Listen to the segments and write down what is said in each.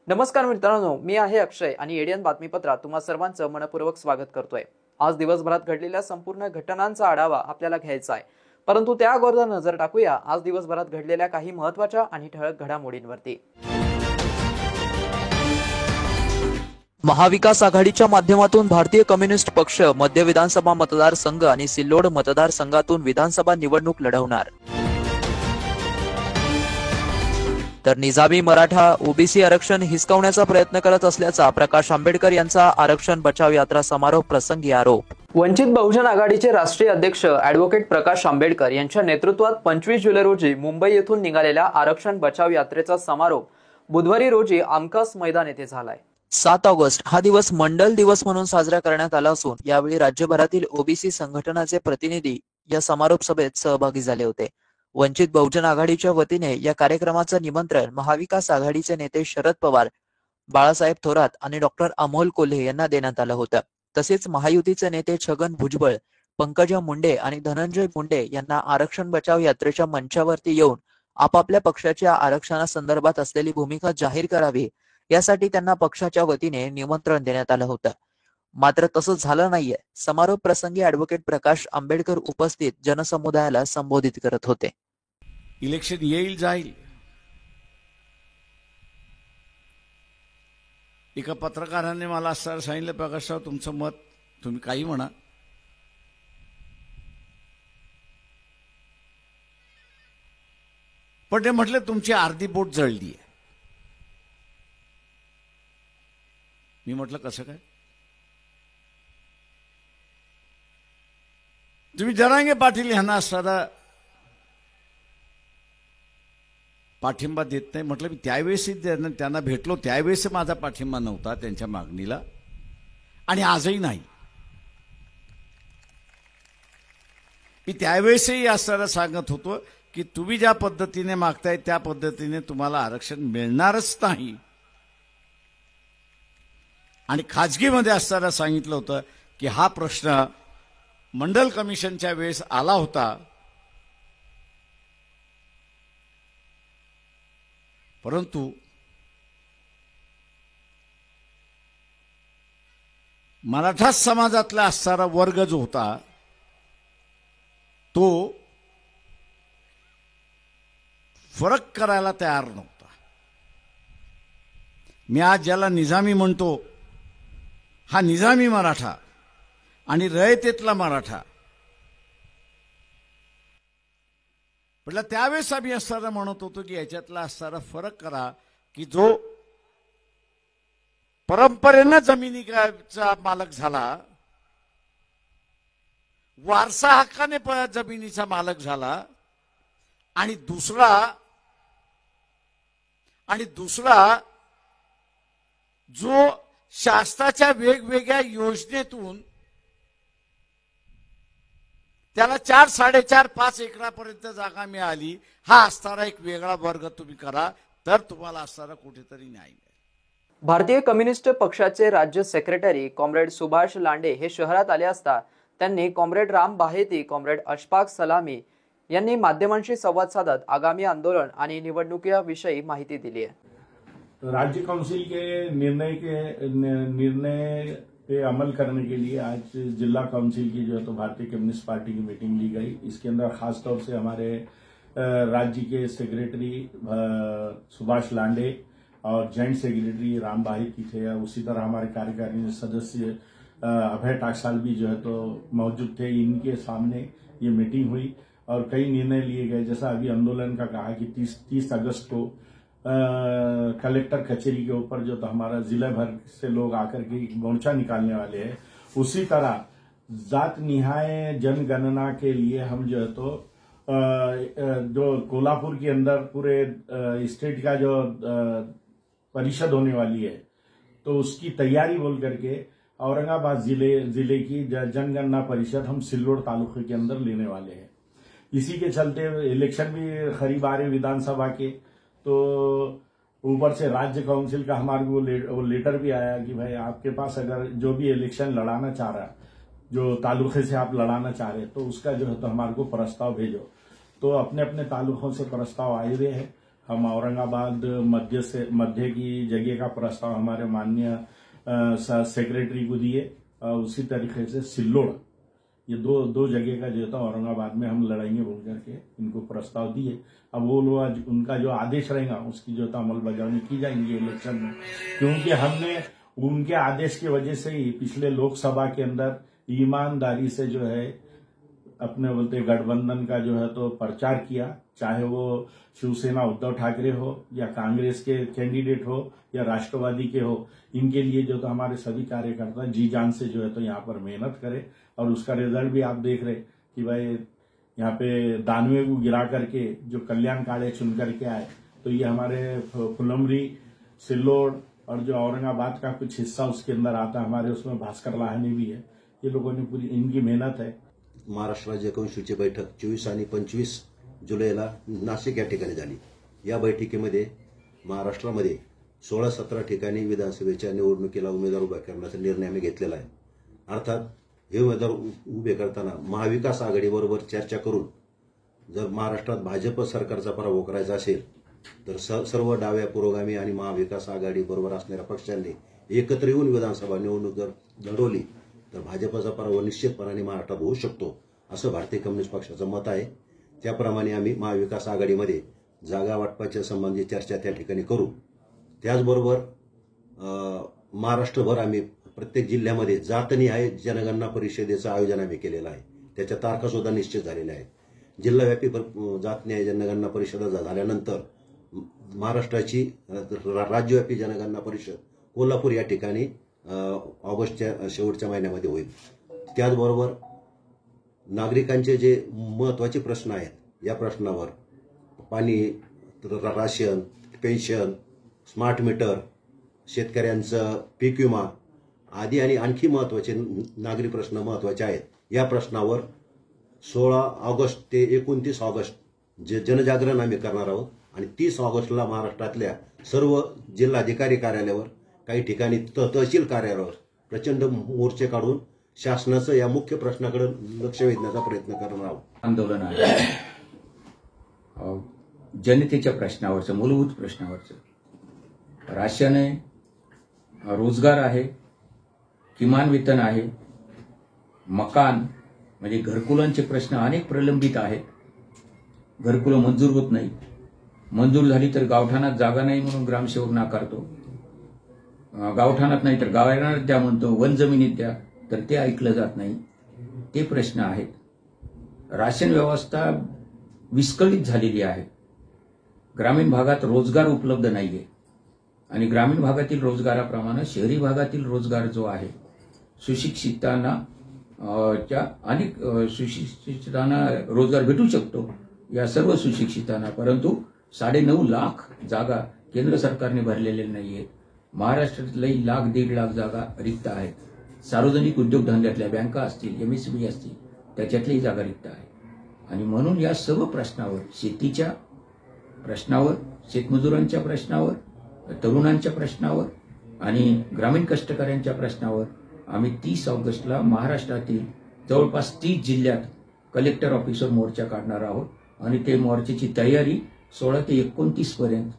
नमस्कार मित्रांनो, मी आहे अक्षय आणि एडियन बातमीपत्रात तुम्हा सर्वांचं मनपूर्वक स्वागत करतोय। आज दिवसभरात घडलेल्या संपूर्ण घटनांचा आढावा आपल्याला घ्यायचा आहे, परंतु त्या अगोदर नजर टाकूया आज दिवसभरात घडलेल्या काही महत्त्वाच्या आणि ठळक घडामोडींवरती। महाविकास आघाडीच्या माध्यमातून भारतीय कम्युनिस्ट पक्ष मध्य विधानसभा मतदारसंघ आणि सिल्लोड मतदारसंघातून विधानसभा निवडणूक लढवणार। तर निजामी मराठा ओबीसी आरक्षण हिसकावण्याचा प्रयत्न करत असल्याचा प्रकाश आंबेडकर यांचा आरक्षण बचाव यात्रा समारोप प्रसंगी आरोप। वंचित बहुजन आघाडीचे राष्ट्रीय अध्यक्ष ॲडव्होकेट प्रकाश आंबेडकर यांच्या नेतृत्वात 25 जुलै रोजी मुंबई येथून निघालेल्या आरक्षण बचाव यात्रेचा समारोप बुधवारी रोजी आमकास मैदान येथे झालाय। 7 ऑगस्ट हा दिवस मंडल दिवस म्हणून साजरा करण्यात आला असून यावेळी राज्यभरातील ओबीसी संघटनाचे प्रतिनिधी या समारोप सभेत सहभागी झाले होते। वंचित बहुजन आघाडीच्या वतीने या कार्यक्रमाचं निमंत्रण महाविकास आघाडीचे नेते शरद पवार, बाळासाहेब थोरात आणि डॉक्टर अमोल कोल्हे यांना देण्यात आलं होतं। तसेच महायुतीचे नेते छगन भुजबळ, पंकजा मुंडे आणि धनंजय मुंडे यांना आरक्षण बचाव यात्रेच्या मंचावरती येऊन आपापल्या पक्षाच्या आरक्षणासंदर्भात असलेली भूमिका जाहीर करावी यासाठी त्यांना पक्षाच्या वतीने निमंत्रण देण्यात आलं होतं। मात्र तसं झालं नाहीये। समारोप प्रसंगी ॲडव्होकेट प्रकाश आंबेडकर उपस्थित जनसमुदायाला संबोधित करत होते। इलेक्शन येईल जाईल, एका पत्रकाराने मला असं सांगितलं, प्रकाशराव तुमचं मत तुम्ही काही म्हणा, पण ते म्हटले तुमची अर्धी बोट जळली आहे। मी म्हटलं कसं काय? तुम्ही जरांगे पाटील यांना असताना पाठिंबा देत नाही। म्हटलं मी त्यावेळेस त्यांना भेटलो, त्यावेळेस माझा पाठिंबा नव्हता त्यांच्या मागणीला आणि आजही नाही। मी त्यावेळेसही असताना सांगत होतो की तुम्ही ज्या पद्धतीने मागताय त्या पद्धतीने तुम्हाला आरक्षण मिळणारच नाही आणि खाजगीमध्ये असताना सांगितलं होतं की हा प्रश्न मंडल कमिशनच्या वेळेस आला होता, परंतु मराठा समाजातला असणारा वर्ग जो होता तो फरक करायला तयार नव्हता। मी आज ज्याला निजामी म्हणतो हा निजामी मराठा आणि रयतेतला मराठा, म्हटलं त्यावेळेस आम्ही असताना म्हणत होतो की याच्यातला असणारा फरक करा की जो परंपरेनं जमिनीचा मालक झाला, वारसा हक्काने जमिनीचा मालक झाला, आणि दुसरा जो शासनाच्या वेगवेगळ्या योजनेतून त्याला 4, 4.5, 5 एकरापर्यंत जागा मिळाली, हा असणारा एक वेगळा वर्ग तुम्ही करा, तर तुम्हाला असणारा कुठेतरी न्याय मिळेल। भारतीय कम्युनिस्ट पक्षाचे राज्य सेक्रेटरी कॉम्रेड सुभाष लांडे हे शहरात आले असता त्यांनी कॉम्रेड राम बाहेती, कॉम्रेड अशफाक सलामी यांनी माध्यमांशी संवाद साधत आगामी आंदोलन आणि निवडणुकीविषयी माहिती दिली आहे। राज्य काउंसिल के निर्णय पे अमल करने के लिए आज जिला काउंसिल की जो है तो भारतीय कम्युनिस्ट पार्टी की मीटिंग ली गई। इसके अंदर खास तौर से हमारे राज्य के सेक्रेटरी सुभाष लांडे और जॉइंट सेक्रेटरी राम बाहिती थे। उसी तरह हमारे कार्यकारिणी सदस्य अभय टाकसाल भी जो है तो मौजूद थे। इनके सामने ये मीटिंग हुई और कई निर्णय लिए गए। जैसा अभी आंदोलन का कहा कि 30 अगस्त को कलेक्टर कचेरी के ऊपर जो तो हमारा जिला भर से लोग आकर के मोर्चा निकालने वाले हैं, उसी तरह जात निहाय जनगणना के लिए हम जो है तो जो कोल्हापुर के अंदर पूरे स्टेट का जो परिषद होने वाली है तो उसकी तैयारी बोल करके औरंगाबाद जिले की जनगणना परिषद हम सिल्लोड तालुके के अंदर लेने वाले हैं। इसी के चलते इलेक्शन भी करीब आ रहे विधानसभा के, तो ऊपर से राज्य काउंसिल का हमारे को लेटर भी आया कि भाई आपके पास अगर जो भी इलेक्शन लड़ाना चाह रहा है, जो तालुके से आप लड़ाना चाह रहे हैं, तो उसका जो है तो हमारे को प्रस्ताव भेजो। तो अपने अपने तालुकों से प्रस्ताव आए हुए हैं। हम औरंगाबाद मध्य की जगह का प्रस्ताव हमारे माननीय सेक्रेटरी को दिए। उसी तरीके से सिल्लोड, ये दो जगह का जो था औरंगाबाद में हम लड़ाएंगे बोल करके इनको प्रस्ताव दिए। अब वो लोग उनका जो आदेश रहेगा उसकी जो था अमलबजावनी की जाएंगी इलेक्शन में, क्योंकि हमने उनके आदेश की वजह से ही पिछले लोकसभा के अंदर ईमानदारी से जो है अपने बोलते गठबंधन का जो है तो प्रचार किया, चाहे वो शिवसेना उद्धव ठाकरे हो या कांग्रेस के कैंडिडेट हो या राष्ट्रवादी के हो। इनके लिए जो तो हमारे सभी कार्यकर्ता जी जान से जो है तो यहाँ पर मेहनत करे, और उसका रिजल्ट भी आप देख रहे कि भाई यहाँ पे 92 को गिरा करके जो कल्याण काले चुन करके आए। तो ये हमारे फुलंबरी, सिल्लोड और जो औरंगाबाद का कुछ हिस्सा उसके अंदर आता है, हमारे उसमें भास्कर लाहनी भी है। ये लोगों ने पूरी इनकी मेहनत है। महाराष्ट्र राज्य काउन्सिलची बैठक 24 आणि 25 जुलैला नाशिक या ठिकाणी झाली। या बैठकीमध्ये महाराष्ट्रामध्ये 16-17 ठिकाणी विधानसभेच्या निवडणुकीला उमेदवार उभा करण्याचा निर्णय आम्ही घेतलेला आहे। अर्थात हे उमेदवार उभे करताना महाविकास आघाडीबरोबर चर्चा करून जर महाराष्ट्रात भाजप सरकारचा पराभव करायचा असेल तर सर्व डाव्या पुरोगामी आणि महाविकास आघाडी बरोबर असणाऱ्या पक्षांनी एकत्र येऊन विधानसभा निवडणूक जर लढवली तर भाजपचा पराभव निश्चितपणाने महाराष्ट्रात होऊ शकतो, असं भारतीय कम्युनिस्ट पक्षाचं मत आहे। त्याप्रमाणे आम्ही महाविकास आघाडीमध्ये जागा वाटपाच्या संबंधी चर्चा त्या ठिकाणी करू। त्याचबरोबर महाराष्ट्रभर आम्ही प्रत्येक जिल्ह्यामध्ये जातनिहाय जनगणना परिषदेचं आयोजन आम्ही केलेलं आहे। त्याच्या तारखा सुद्धा निश्चित झालेल्या आहेत। जिल्हाव्यापी जातनिहाय जनगणना परिषद झाल्यानंतर महाराष्ट्राची राज्यव्यापी जनगणना परिषद कोल्हापूर या ठिकाणी ऑगस्टच्या शेवटच्या महिन्यामध्ये होईल। त्याचबरोबर नागरिकांचे जे महत्त्वाचे प्रश्न आहेत या प्रश्नावर पाणी, राशन, पेन्शन, स्मार्ट मीटर, शेतकऱ्यांचं पीक विमा आदी आणि आणखी महत्त्वाचे नागरी प्रश्न महत्त्वाचे आहेत। या प्रश्नावर 16 ऑगस्ट ते 29 ऑगस्ट जे जनजागरण आम्ही करणार आहोत आणि 30 ऑगस्टला महाराष्ट्रातल्या सर्व जिल्हाधिकारी कार्यालयावर, काही ठिकाणी तहसील कार्यालयावर प्रचंड मोर्चे काढून शासनाचं या मुख्य प्रश्नाकडे लक्ष वेधण्याचा प्रयत्न करणार आहोत। आंदोलन आहे जनतेच्या प्रश्नावरचं, मूलभूत प्रश्नावरचं। राशन आहे, रोजगार आहे, किमान वेतन आहे, मकान म्हणजे घरकुलांचे प्रश्न अनेक प्रलंबित आहेत। घरकुलं मंजूर होत नाही, मंजूर झाली तर गावठाणात जागा नाही म्हणून ग्रामसेवक नाकारतो, गावठाणात नाही तर गावात द्या म्हणतो, वन जमिनीत द्या तर ते ऐकलं जात नाही, ते प्रश्न आहेत। राशन व्यवस्था विस्कळीत झालेली आहे। ग्रामीण भागात रोजगार उपलब्ध नाहीये आणि ग्रामीण भागातील रोजगाराप्रमाणे शहरी भागातील रोजगार जो आहे सुशिक्षितांना अनेक सुशिक्षितांना रोजगार भेटू शकतो या सर्व सुशिक्षितांना, परंतु 9.5 लाख जागा केंद्र सरकारने भरलेल्या नाहीयेत। महाराष्ट्रातले 1.5 लाख जागा रिक्त आहेत। सार्वजनिक उद्योगधंद्यातल्या बँका असतील, MSME असतील त्याच्यातली जागा रिक्त आहे आणि म्हणून या सर्व प्रश्नावर, शेतीच्या प्रश्नावर, शेतमजुरांच्या प्रश्नावर, तरुणांच्या प्रश्नावर आणि ग्रामीण कष्टकऱ्यांच्या प्रश्नावर आम्ही 30 ऑगस्टला महाराष्ट्रातील जवळपास 30 जिल्ह्यात कलेक्टर ऑफिसवर मोर्चा काढणार आहोत आणि ते मोर्चाची तयारी 16 ते 29 पर्यंत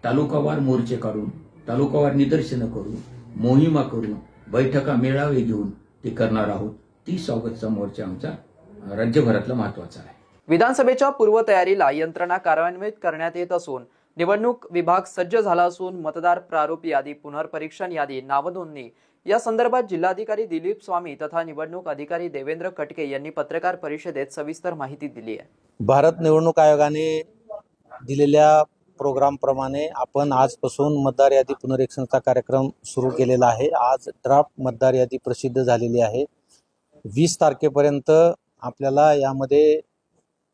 तालुकावार मोर्चे काढून, तालुकावार निदर्शनं करून, मोहिमा करून, बैठका, मेळावे घेऊन ते करणार आहोत। 30 ऑगस्टचा मोर्चा आमचा राज्यभरातला महत्त्वाचा आहे। विधानसभेच्या पूर्वतयारीला यंत्रणा कार्यान्वित करण्यात येत असून निवडणूक विभाग सज्ज झाला असून मतदार प्रारूप यादी, पुनर्परीक्षण यादी, नावनोंदणी या संदर्भात जिल्हाधिकारी दिलीप स्वामी तथा निवडणूक अधिकारी देवेंद्र कटके यांनी पत्रकार परिषदेत सविस्तर माहिती दिली आहे। भारत निवडणूक आयोगाने दिलेल्या प्रोग्रामप्रमाणे आपण आजपासून मतदार यादी पुनरीक्षणाचा कार्यक्रम सुरू केलेला आहे। आज ड्राफ्ट मतदार यादी प्रसिद्ध झालेली आहे। 20 तारखेपर्यंत आपल्याला यामध्ये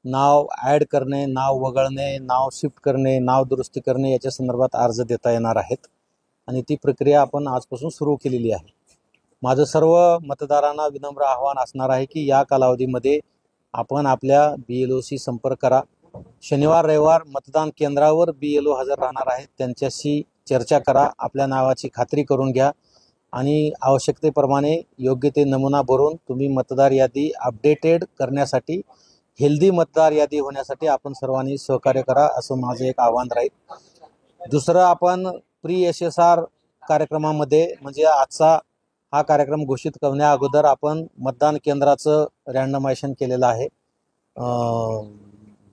नाव ॲड करणे, नाव वगळणे, नाव शिफ्ट करणे, नाव दुरुस्ती करणे याच्या संदर्भात अर्ज देता येणार आहेत आणि ती प्रक्रिया आपण आजपासून सुरू केलेली आहे। माझं सर्व मतदारांना विनम्र आवाहन असणार आहे की या कालावधीमध्ये आपण आपल्या BLOशी संपर्क करा. शनिवार रविवार मतदान केंद्रावर BLO हजर राहणार आहेत, त्यांच्याशी चर्चा करा, आपल्या नावाची खात्री करून घ्या आणि आवश्यकतेप्रमाणे योग्य ते नमुना भरून तुम्ही मतदार यादी अपडेटेड करण्यासाठी, हेल्दी मतदार यादी होण्यासाठी आपण सर्वांनी सहकार्य करा, असं माझं एक आव्हान राहील. दुसरं, आपण प्री SSR कार्यक्रमामध्ये म्हणजे आजचा हा कार्यक्रम घोषित करण्या अगोदर आपण मतदान केंद्राचं रँडमायझेशन केलेलं आहे.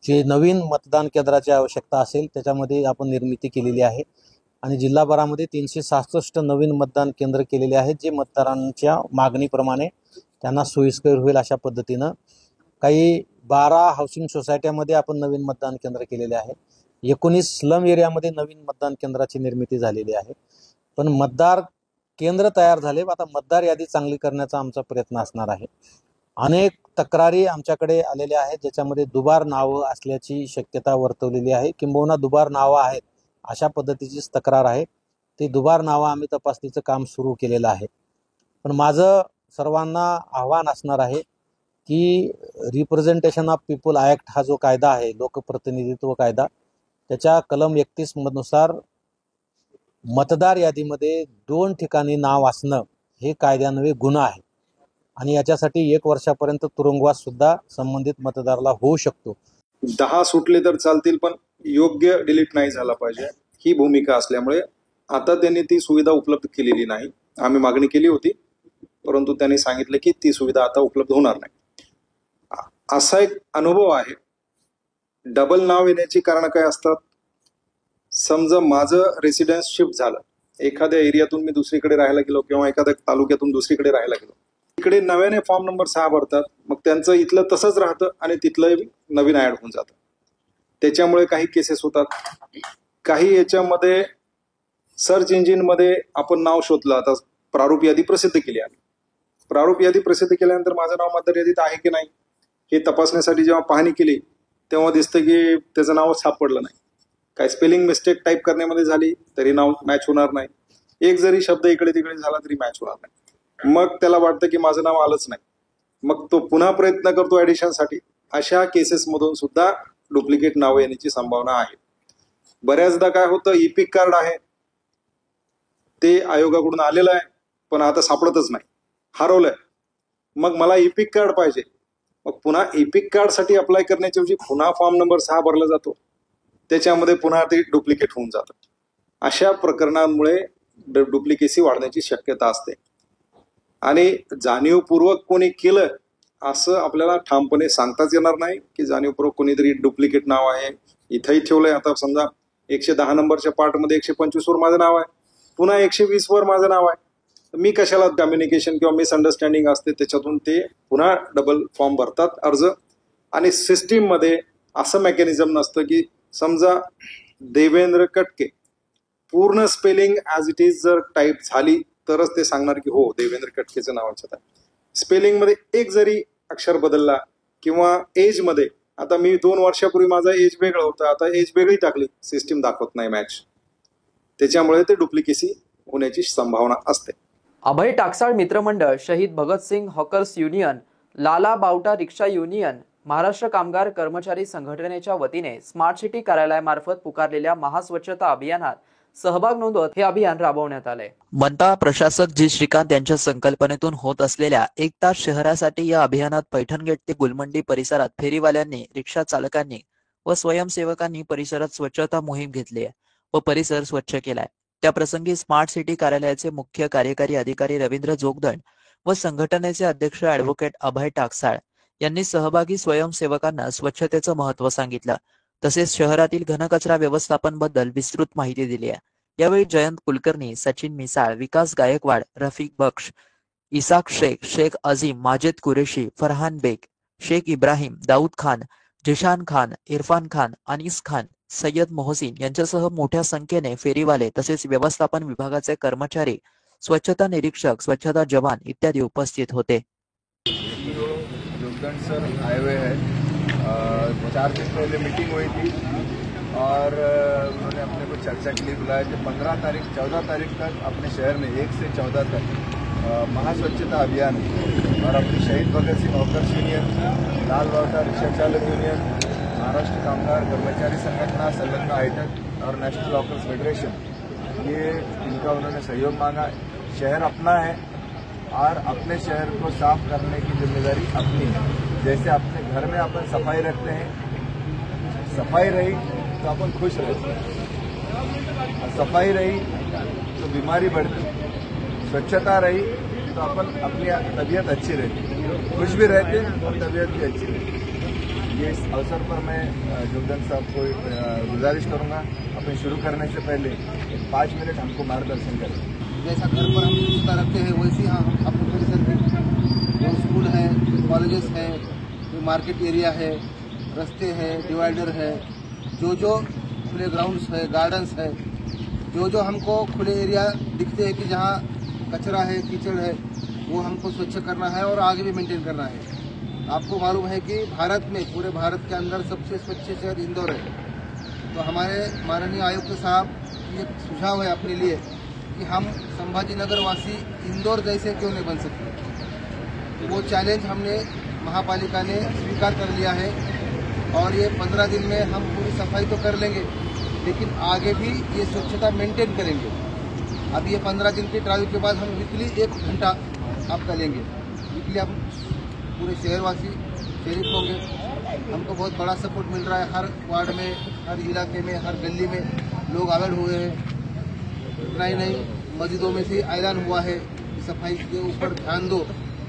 जे नवीन मतदान केंद्राची आवश्यकता असेल त्याच्यामध्ये आपण निर्मिती केलेली आहे आणि जिल्हाभरामध्ये 366 नवीन मतदान केंद्र केलेले आहेत, जे मतदारांच्या मागणीप्रमाणे त्यांना सोयीस्कर होईल अशा पद्धतीनं. काही 12 हाऊसिंग सोसायट्यामध्ये आपण नवीन मतदान केंद्र केलेले आहे. 19 स्लम एरियामध्ये नवीन मतदान केंद्राची निर्मिती झालेली आहे. पण मतदार केंद्र तयार झाले, आता मतदार यादी चांगली करण्याचा आमचा प्रयत्न असणार आहे. अनेक तक्रारी आमच्याकडे आलेल्या आहेत, ज्याच्यामध्ये दुबार नावं असल्याची शक्यता वर्तवलेली आहे, किंबहुना दुबार नावं आहेत अशा पद्धतीचीच तक्रार आहे. ती दुबार नावं आम्ही तपासणीचं काम सुरू केलेलं आहे. पण माझं सर्वांना आव्हान असणार आहे की रिप्रेझेंटेशन ऑफ पीपल ॲक्ट हा जो कायदा आहे, लोकप्रतिनिधित्व कायदा, त्याच्या कलम 31 नुसार मतदार यादीमध्ये 2 ठिकाणी नाव असणं हे कायद्यान्वये गुन्हा आहे आणि याच्यासाठी 1 वर्षापर्यंत तुरुंगवास सुद्धा संबंधित मतदाराला होऊ शकतो. 10 सुटले तर चालतील, पण योग्य डिलीट नाही झाला पाहिजे ही भूमिका असल्यामुळे आता त्यांनी ती सुविधा उपलब्ध केलेली नाही. आम्ही मागणी केली होती, परंतु त्यांनी सांगितलं की ती सुविधा आता उपलब्ध होणार नाही. असा एक अनुभव आहे. डबल नाव येण्याची कारण काय असतात? समजा माझं रेसिडेन्स शिफ्ट झालं, एखाद्या एरियातून मी दुसरीकडे राहायला गेलो किंवा एखाद्या तालुक्यातून दुसरीकडे राहायला गेलो, इकडे नव्याने फॉर्म नंबर 6 भरतात, मग त्यांचं इथलं तसंच राहतं आणि तिथलं नवीन ऍड होऊन जातं. त्याच्यामुळे काही केसेस होतात. काही याच्यामध्ये सर्च इंजिनमध्ये आपण नाव शोधलं, आता प्रारूप यादी प्रसिद्ध केली आहे. प्रारूप यादी प्रसिद्ध केल्यानंतर माझं नाव मतदार यादीत आहे की नाही हे तपासण्यासाठी जेव्हा पाहणी केली तेव्हा दिसतं की त्याचं नाव सापडलं नाही. काय स्पेलिंग मिस्टेक टाईप करण्यामध्ये झाली तरी नाव मॅच होणार नाही. एक जरी शब्द इकडे तिकडे झाला तरी मॅच होणार नाही. मग त्याला वाटतं की माझं नाव आलंच नाही, मग तो पुन्हा प्रयत्न करतो ऍडिशनसाठी. अशा केसेसमधून सुद्धा डुप्लिकेट नाव येण्याची संभावना आहे. बऱ्याचदा काय होतं, इपिक कार्ड आहे ते आयोगाकडून आलेलं आहे पण आता सापडतच नाही, हरवलंय. मग मला इपिक कार्ड पाहिजे, मग पुन्हा इपिक कार्डसाठी अप्लाय करण्याच्या ऐवजी पुन्हा फॉर्म नंबर 6 भरला जातो, त्याच्यामध्ये पुन्हा ते डुप्लिकेट होऊन जातं. अशा प्रकरणांमुळे डुप्लिकेसी वाढण्याची शक्यता असते आणि जाणीवपूर्वक कोणी केलं असं आपल्याला ठामपणे सांगताच येणार नाही की जाणीवपूर्वक कोणीतरी डुप्लिकेट नाव आहे इथंही ठेवलंय. आता समजा 110 नंबरच्या पार्टमध्ये 125 वर माझं नाव आहे, पुन्हा 120 वर माझं नाव आहे, मी कशाला कम्युनिकेशन किंवा मिसअंडरस्टँडिंग असते त्याच्यातून ते पुन्हा डबल फॉर्म भरतात अर्ज. आणि सिस्टीममध्ये असं मेकॅनिझम नसतं की समजा देवेंद्र कटके पूर्ण स्पेलिंग ॲज इट इज जर टाईप झाली तरच ते सांगणार की हो देवेंद्र कटकेचं नाव याच्यात आहे. स्पेलिंगमध्ये एक जरी अक्षर बदलला किंवा एजमध्ये, आता मी 2 वर्षापूर्वी माझा एज वेगळं होतं, आता एज वेगळी टाकली, सिस्टीम दाखवत नाही मॅच, त्याच्यामुळे ते डुप्लिकेसी होण्याची संभावना असते. अभय टाकसाळ मित्रमंडळ, शहीद भगतसिंग हॉकर्स युनियन, लाला बावटा रिक्षा युनियन, महाराष्ट्र कामगार कर्मचारी संघटनेच्या वतीने स्मार्ट सिटी कार्यालयामार्फत पुकारलेल्या महास्वच्छता अभियानात सहभाग नोंदवत हे अभियान राबवण्यात आले. मनपा प्रशासक जी श्रीकांत यांच्या संकल्पनेतून होत असलेल्या एक तास शहरासाठी या अभियानात पैठणगेट ते गुलमंडी परिसरात फेरीवाल्यांनी, रिक्षा चालकांनी व स्वयंसेवकांनी परिसरात स्वच्छता मोहीम घेतली आहे व परिसर स्वच्छ केलाय. त्याप्रसंगी स्मार्ट सिटी कार्यालयाचे मुख्य कार्यकारी अधिकारी रवींद्र जोगदंड व संघटनेचे अध्यक्ष ॲडव्होकेट अभय टाकसाळ यांनी सहभागी स्वयंसेवकांना स्वच्छतेचं महत्त्व सांगितलं. तसेच शहरातील घनकचरा व्यवस्थापन बद्दल विस्तृत माहिती दिली आहे. यावेळी जयंत कुलकर्णी, सचिन मिसाळ, विकास गायकवाड, रफिक बख्श, इसाक शेख, शेख अजीम, माजिद कुरेशी, फरहान बेग, शेख इब्राहिम, दाऊद खान, जिशान खान, इरफान खान, अनीस खान, सय्यद मोहसिन यांच्यासह मोठ्या संख्येने फेरीवाले तसेच व्यवस्थापन विभागाचे कर्मचारी, स्वच्छता निरीक्षक, स्वच्छता जवान इत्यादी उपस्थित होते. जोगदंड सर आए हुए हैं. 4 दिन पहले मीटिंग हुई थी और उन्होंने अपने को चर्चा के लिए बुलाया कि 15 तारीख 14 तारीख तक अपने शहर में 1 से 14 तक महास्वच्छता अभियान है और अपनी शहीद भगत सिंह हॉकर्स यूनियन, लाल बावटा रिक्शा चालक यूनियन, महाराष्ट्र कामगार कर्मचारी संगठना, संलग्न आइटक और नेशनल हॉकर्स फेडरेशन, ये इनका उन्होंने सहयोग मांगा। शहर अपना है और अपने शहर को साफ करने की जिम्मेदारी अपनी है। जैसे अपने घर में अपन सफाई रखते हैं, सफाई रही तो अपन खुश रहते हैं और सफाई रही तो बीमारी बढ़ती, स्वच्छता रही तो अपन अपनी तबीयत अच्छी रहती, खुश भी रहते और तबीयत भी अच्छी रहती। ये इस अवसर पर मैं जोगदन साहब को गुजारिश करूंगा, अपने शुरू करने से पहले 5 मिनट हमको मार्गदर्शन करें। जैसा घर पर हम स्वच्छता रखते हैं वैसे ही हम अपने परिसर में जो स्कूल है, कॉलेजेस है, जो मार्केट एरिया है, रास्ते हैं, डिवाइडर है, जो प्ले ग्राउंड्स है, गार्डन्स है, जो हमको खुले एरिया दिखते हैं कि जहाँ कचरा है, कीचड़ है, वो हमको स्वच्छ करना है और आगे भी मेंटेन करना है। आपको मालूम है कि भारत में, पूरे भारत के अंदर सबसे स्वच्छ शहर इंदौर है। तो हमारे माननीय आयुक्त साहब ये सुझाव है अपने लिए कि हम संभाजीनगर वासी इंदौर जैसे क्यों नहीं बन सकते। तो वो चैलेंज हमने महापालिका ने स्वीकार कर लिया है और ये 15 दिन में हम पूरी सफाई तो कर लेंगे, लेकिन आगे भी ये स्वच्छता मेंटेन करेंगे। अब ये 15 दिन की ड्राइव के बाद हम वीकली 1 घंटा आपका लेंगे। वीकली हम पूरे शहरवासी प्रेरित होंगे। हमको बहुत बड़ा सपोर्ट मिल रहा है, हर वार्ड में, हर इलाके में, हर गली में लोग अवेयर हुए हैं। इतना ही नहीं, मस्जिदों में से ऐलान हुआ है कि सफाई के ऊपर ध्यान दो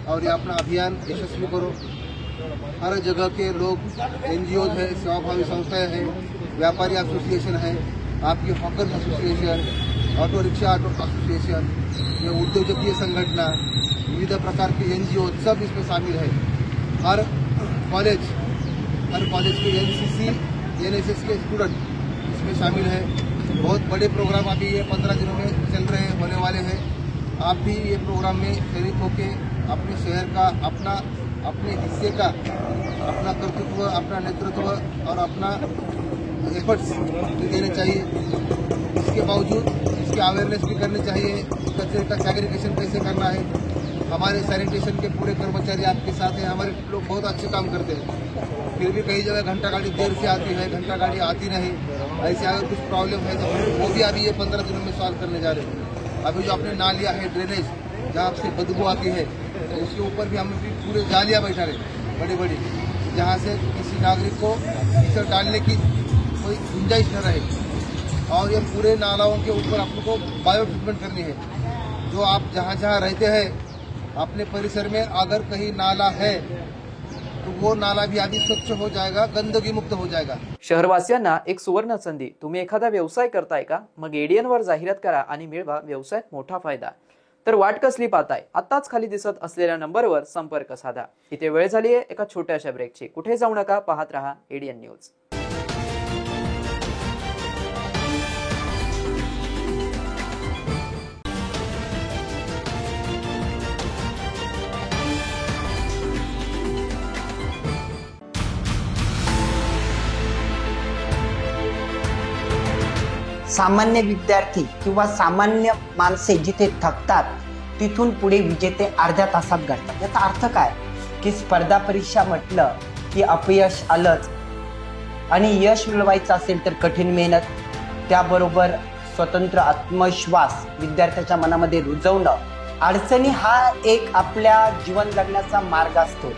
और ये अपना अभियान यशस्वी करो। हर जगह के लोग, NGOs है, सेवाभावी संस्थाएं हैं, व्यापारी एसोसिएशन है, आपकी hawker association, auto rickshaw auto association, ये उद्योजकीय संगठना, विविध प्रकार के NGO सब इसमें शामिल है। हर कॉलेज के NCC, NSS के स्टूडेंट इसमें शामिल है। बहुत बड़े प्रोग्राम अभी ये 15 दिनों में चल रहे हैं, होने वाले हैं। आप भी ये प्रोग्राम में शरीक होके अपने शहर का, अपने हिस्से का, अपना कर्तृत्व, अपना नेतृत्व और अपना एफर्ट्स भी देने चाहिए। इसके बावजूद इसकी अवेयरनेस भी करनी चाहिए, कचरे का सेग्रीगेशन कैसे करना है। हमारे सैनिटेशन के पूरे कर्मचारी आपके साथ हैं, हमारे लोग बहुत अच्छे काम करते हैं, फिर भी कई जगह घंटा गाड़ी देर से आती है, घंटा गाड़ी आती नहीं। ऐसे अगर कुछ प्रॉब्लम है तो वो भी अभी ये 15 दिनों में सॉल्व करने जा रहे हैं। अभी जो आपने नालियाँ है, ड्रेनेज जहाँ से बदबू आती है, तो उसके ऊपर भी हम पूरे जालियाँ बैठा रहे बड़ी बड़ी, जहाँ से किसी नागरिक को कीचड़ डालने की कोई गुंजाइश न रहे। और ये पूरे नालाओं के ऊपर आप लोग को बायो ट्रीटमेंट करनी है। जो आप जहाँ रहते हैं अपने परिसर में अगर कहीं नाला है तो वो नाला भी आधी स्वच्छ हो जाएगा, गंदगी मुक्त हो जाएगा। शहरवासियांना एक सुवर्ण संधी. तुम्ही एखादा व्यवसाय करताय का? मग ADN वर जाहिरात करा आणि मिळवा व्यवसायात मोठा फायदा. तर वाट कसली पाहताय? आताच खाली दिसत असलेल्या नंबरवर संपर्क साधा. इथे वेळ झाली आहे एका छोट्याशा ब्रेकची. कुठे जाऊ नका, पाहत रहा ADN न्यूज. सामान्य विद्यार्थी किंवा सामान्य माणसे जिथे थकतात तिथून पुढे विजेते अर्ध्या तासात घडतात. याचा अर्थ काय की स्पर्धा परीक्षा म्हटलं की अपयश आलंच आणि यश मिळवायचं असेल तर कठीण मेहनत, त्याबरोबर स्वतंत्र आत्मविश्वास विद्यार्थ्याच्या मनामध्ये रुजवणं. अडचणी हा एक आपल्या जीवन जगण्याचा मार्ग असतो.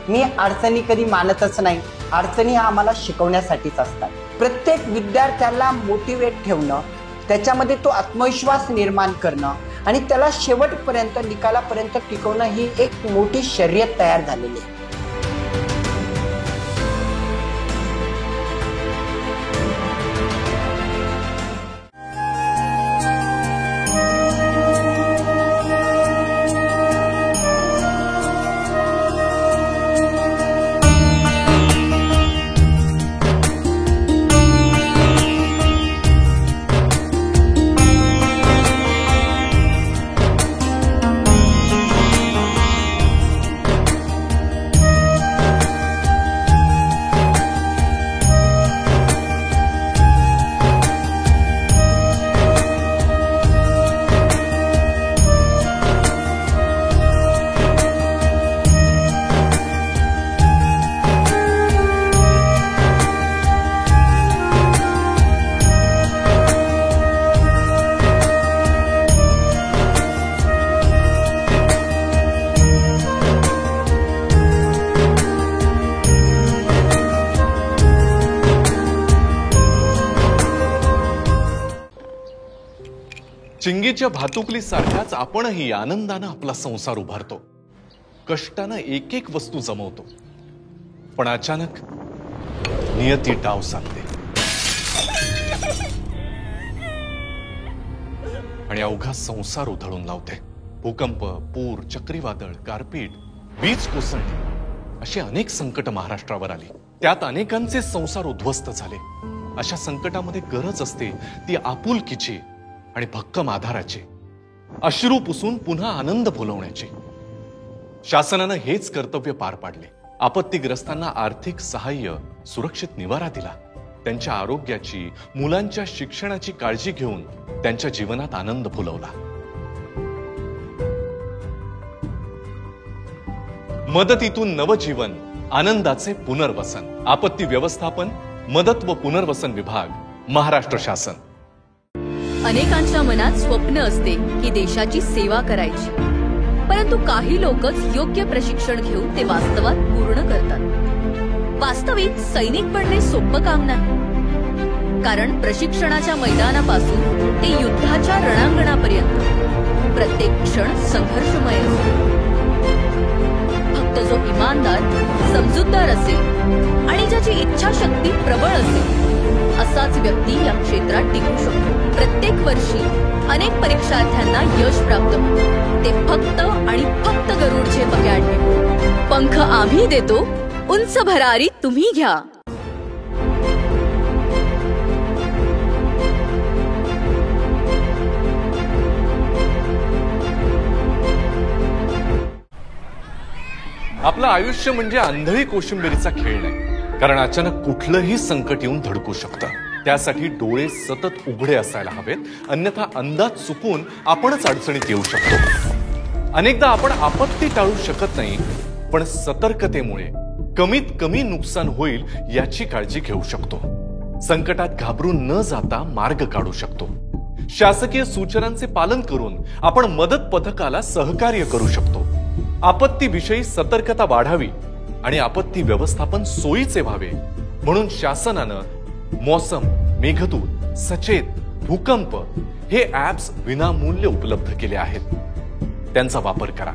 मी अडचणी कधी मानतच नाही. अडचणी हा आम्हाला शिकवण्यासाठीच असतात. प्रत्येक विद्यार्थ्याला मोटिवेट ठेवणं, त्याच्यामध्ये तो आत्मविश्वास निर्माण करणं आणि त्याला शेवटपर्यंत निकालापर्यंत टिकवणं ही एक मोठी शर्यत तयार झालेली आहे. चिंगीच्या भातुकलीसारखाच आपणही आनंदानं आपला संसार उभारतो, कष्टानं एक एक वस्तू जमवतो. पण अचानक नियती डाव साधते आणि अवघा संसार उधळून लावते. भूकंप, पूर, चक्रीवादळ, गारपीट, वीज कोसळणे अशी अनेक संकट महाराष्ट्रावर आली. त्यात अनेकांचे संसार उद्ध्वस्त झाले. अशा संकटामध्ये गरज असते ती आपुलकीची आणि भक्कम आधाराची, अश्रू पुसून पुन्हा आनंद फुलवण्याची. शासनानं हेच कर्तव्य पार पाडले. आपत्तीग्रस्तांना आर्थिक सहाय्य, सुरक्षित निवारा दिला. त्यांच्या आरोग्याची, मुलांच्या शिक्षणाची काळजी घेऊन त्यांच्या जीवनात आनंद फुलवला. मदतीतून नवजीवन, आनंदाचे पुनर्वसन. आपत्ती व्यवस्थापन, मदत व पुनर्वसन विभाग, महाराष्ट्र शासन. अनेकांच्या मनात स्वप्न असते की देशाची सेवा करायची, परंतु काही लोकच योग्य प्रशिक्षण घेऊन ते वास्तवात पूर्ण करतात. वास्तविक सैनिक बनणे सोपं काम नाही, कारण प्रशिक्षणाच्या मैदानापासून ते युद्धाच्या रणांगणापर्यंत प्रत्येक क्षण संघर्षमय असतो. फक्त जो इमानदार, समजूतदार असेल आणि ज्याची इच्छाशक्ती प्रबळ असेल असाच व्यक्ती या क्षेत्रात टिकू शकतो. प्रत्येक वर्षी अनेक परीक्षार्थ्यांना यश प्राप्त होते, ते फक्त आणि फक्त गरुडचे पकॅडमी. पंख आम्ही देतो, उंच भरारी तुम्ही घ्या. आपलं आयुष्य म्हणजे आंधळी कोशिंबिरीचा खेळ नाही, कारण अचानक कुठलंही संकट येऊन धडकू शकतं. त्यासाठी डोळे सतत उघडे असायला हवेत, अन्यथा अंदाज चुकून आपणच अडचणीत येऊ शकतो. अनेकदा आपण आपत्ती टाळू शकत नाही, पण सतर्कतेमुळे कमीत कमी नुकसान होईल याची काळजी घेऊ शकतो. संकटात घाबरून न जाता मार्ग काढू शकतो. शासकीय सूचनांचे पालन करून आपण मदत पथकाला सहकार्य करू शकतो. आपत्तीविषयी सतर्कता वाढावी आणि आपत्ती व्यवस्थापन सोयीचे व्हावे म्हणून शासनानं मौसम, मेघदूत, सचेत, भूकंप हे ऍप्स विनामूल्य उपलब्ध केले आहेत. त्यांचा वापर करा.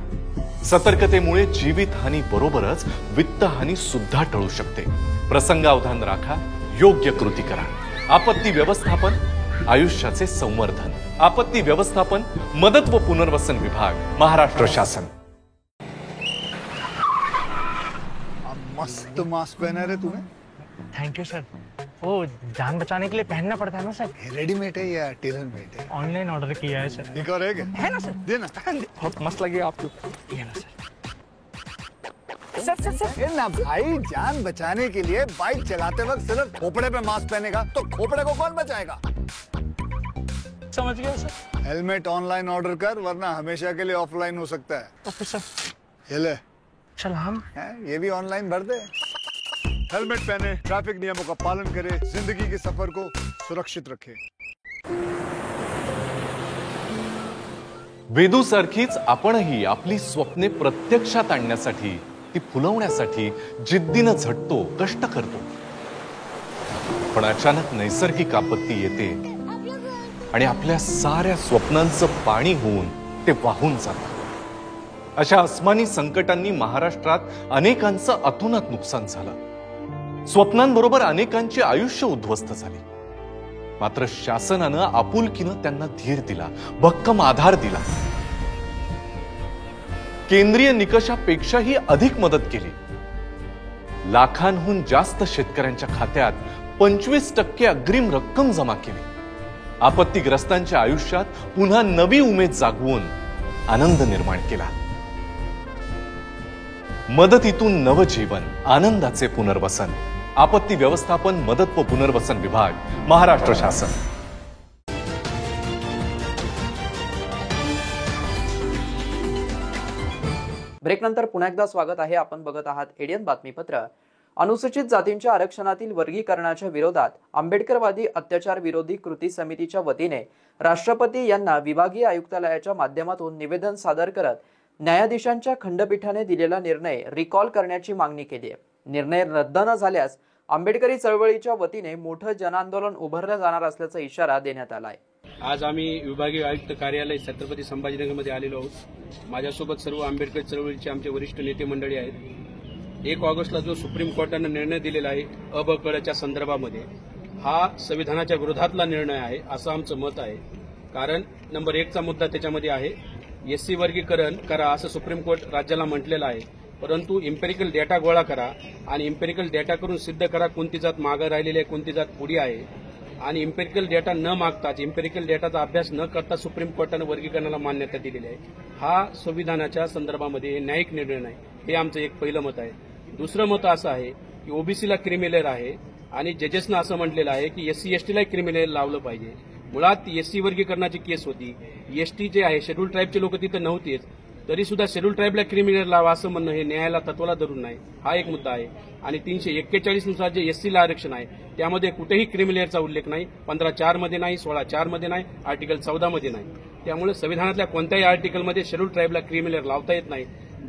सतर्कतेमुळे जीवितहानी बरोबरच वित्तहानी सुद्धा टळू शकते. प्रसंगावधान राखा, योग्य कृती करा. आपत्ती व्यवस्थापन, आयुष्याचे संवर्धन. आपत्ती व्यवस्थापन, मदत व पुनर्वसन विभाग, महाराष्ट्र शासन. मस्त मास्क पहना रे तूने. Thank you sir. वो जान बचाने के लिए पहनना पड़ता है ना सर. रेडीमेड है या टेलर मेड है? ऑनलाइन ऑर्डर किया है सर. एक और है ना सर. देना. बहुत मस्त लगे आपको. ये ना सर. सर ना भाई, जान बचाने के लिए बाइक चलाते वक्त सिर्फ खोपड़े पे मास्क पहनेगा तो खोपड़े को कौन बचाएगा? समझ गया सर. हेलमेट ऑनलाइन ऑर्डर कर, वरना हमेशा के लिए ऑफलाइन हो सकता है. Okay sir. ये ले. चल हम ये भी ऑनलाइन भर दे. हेलमेट पहने, ट्रैफिक नियमों का पालन करे, जिंदगी के सफर को सुरक्षित रखे. वेदूसारखीच आपणही आपली स्वप्ने प्रत्यक्षात आणण्यासाठी, ती फुलवण्यासाठी जिद्दीनं झटतो, कष्ट करतो. पण अचानक नैसर्गिक आपत्ती येते आणि आपल्या साऱ्या स्वप्नांचं पाणी होऊन ते वाहून जातं. अशा अस्मानी संकटांनी महाराष्ट्रात अनेकांचं अतोनात नुकसान झालं. स्वप्नांबरोबर अनेकांचे आयुष्य उद्ध्वस्त झाले. मात्र शासनानं आपुलकीनं त्यांना धीर दिला, भक्कम आधार दिला. केंद्रीय निकषापेक्षाही अधिक मदत केली. लाखांहून जास्त शेतकऱ्यांच्या खात्यात 25% अग्रिम रक्कम जमा केली. आपत्तीग्रस्तांच्या आयुष्यात पुन्हा नवी उमेद जागवून आनंद निर्माण केला. मदतीतून नवजीवन, आनंदाचे पुनर्वसन. आपत्ती व्यवस्थापन, मदत व पुनर्वसन विभाग, महाराष्ट्र शासन. ब्रेकनंतर पुन्हा एकदा स्वागत आहे. आपण बघत आहात एडियन बातमीपत्र. अनुसूचित जातींच्या आरक्षणातील वर्गीकरणाच्या विरोधात आंबेडकरवादी अत्याचार विरोधी कृती समितीच्या वतीने राष्ट्रपती यांना विभागीय आयुक्तालयाच्या माध्यमातून निवेदन सादर करत न्यायाधीशांच्या खंडपीठाने दिलेला निर्णय रिकॉल करण्याची मागणी केली आहे. निर्णय रद्द न झाल्यास आंबेडकरी चळवळीच्या वतीने मोठं जनआंदोलन उभारलं जाणार असल्याचा इशारा देण्यात आला आहे. आज आम्ही विभागीय आयुक्त कार्यालय छत्रपती संभाजीनगरमध्ये आलेलो आहोत. माझ्यासोबत सर्व आंबेडकर चळवळीचे आमचे वरिष्ठ नेते मंडळी आहेत. 1 ऑगस्टला जो सुप्रीम कोर्टानं निर्णय दिलेला आहे अ ब कच्या संदर्भामध्ये, हा संविधानाच्या विरोधातला निर्णय आहे असं आमचं मत आहे. कारण नंबर 1चा मुद्दा त्याच्यामध्ये आहे, एससी वर्गीकरण करा असं सुप्रीम कोर्ट राज्याला म्हटलेलं आहे, परंतु इम्पेरिकल डेटा गोळा करा आणि इम्पेरिकल डेटा करून सिद्ध करा कोणती जात मागं राहिलेली आहे, कोणती जात पुढे आहे. आणि इम्पेरिकल डेटा न मागताच, इम्पेरिकल डेटाचा अभ्यास न करता सुप्रीम कोर्टानं वर्गीकरणाला मान्यता दिलेली आहे. हा संविधानाच्या संदर्भामध्ये न्यायिक निर्णय नाही, हे आमचं एक पहिलं मत आहे. दुसरं मत असं आहे की ओबीसीला क्रिमिलेअर आहे आणि जजेसनं असं म्हटलेलं आहे की एससी एसटीला क्रिमिलेअर लावलं पाहिजे. मुळात एससी वर्गीकरणाची केस होती, एसटी जे आहे शेड्यूल ट्राईबचे लोक तिथं नव्हतेच, तरी सुद्धा शेड्यूल ट्राईबला क्रिमिलेअर लावा असं म्हणणं हे न्यायाला तत्वाला धरून नाही, हा एक मुद्दा आहे. आणि 341 नुसार जे एससीला आरक्षण आहे त्यामध्ये कुठेही क्रिमिलेअरचा उल्लेख नाही, 15(4) मध्ये नाही, 16(4) मध्ये नाही, आर्टिकल 14 मध्ये नाही. त्यामुळे संविधानातल्या कोणत्याही आर्टिकलमध्ये शेड्यूल ट्राईबला क्रिमिलेअर लावता येत नाही.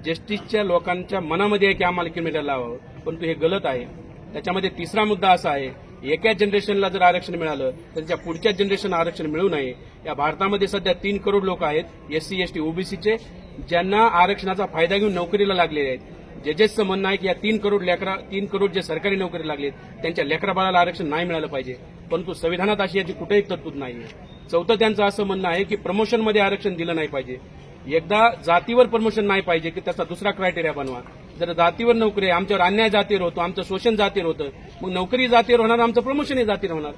जस्टिसच्या लोकांच्या मनामध्ये आहे की आम्हाला क्रिमिलेअर लावावं, परंतु हे गलत आहे. त्याच्यामध्ये तिसरा मुद्दा असा आहे, एका जनरेशनला जर आरक्षण मिळालं तर त्याच्या पुढच्या जनरेशनला आरक्षण मिळू नये. या भारतामध्ये सध्या 3 करोड लोक आहेत एससी एसटी ओबीसीचे, ज्यांना आरक्षणाचा फायदा घेऊन नोकरीला लागलेले आहेत. जजेसचं म्हणणं आहे की या 3 करोड जे सरकारी नोकरी लागलेत त्यांच्या लेकराबाळाला आरक्षण नाही मिळालं पाहिजे, परंतु संविधानात अशी याची कुठेही तरतूद नाहीये. चौथं त्यांचं असं म्हणणं आहे की प्रमोशनमध्ये आरक्षण दिलं नाही पाहिजे. एकदा जातीवर प्रमोशन नाही पाहिजे की त्याचा दुसरा क्रायटेरिया बनवा. जर जातीवर नोकरी आहे, आमच्यावर अन्याय जातीवर होतो, आमचं शोषण जातीवर होतं, मग नोकरी जातीवर होणार, आमचं प्रमोशनही जातीवर होणार.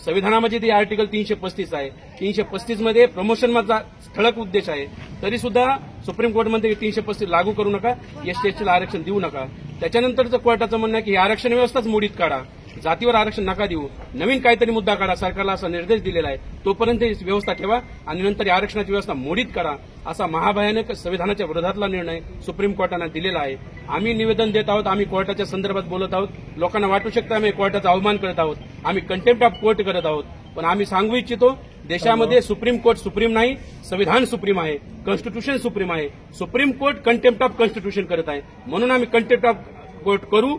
संविधानामध्ये ते आर्टिकल 335 आहे, 335 मध्ये प्रमोशनचा ठळक उद्देश आहे, तरी सुद्धा सुप्रीम कोर्टमध्ये 335 लागू करू नका, एसटीला आरक्षण देऊ नका. त्याच्यानंतरचं कोर्टाचं म्हणणं आहे की आरक्षण व्यवस्थाच मोडीत काढा, जातीवर आरक्षण नका देऊ, नवीन काहीतरी मुद्दा काढा. सरकारला असा निर्देश दिलेला आहे, तोपर्यंत ही व्यवस्था ठेवा आणि नंतर आरक्षणाची व्यवस्था मोडीत करा, असा महाभयानक संविधानाच्या विरोधातला निर्णय सुप्रीम कोर्टानं दिलेला आहे. आम्ही निवेदन देत आहोत, आम्ही कोर्टाच्या संदर्भात बोलत आहोत. लोकांना वाटू शकतं आम्ही कोर्टाचा अवमान करत आहोत, आम्ही कंटेम्प्ट ऑफ कोर्ट करत आहोत, पण आम्ही सांगू इच्छितो देशामध्ये सुप्रीम कोर्ट सुप्रीम नाही, संविधान सुप्रीम आहे, कॉन्स्टिट्यूशन सुप्रीम आहे. Supreme court contempt of constitution करत आहे, म्हणून आम्ही कंटेम्प्ट ऑफ कोर्ट करू.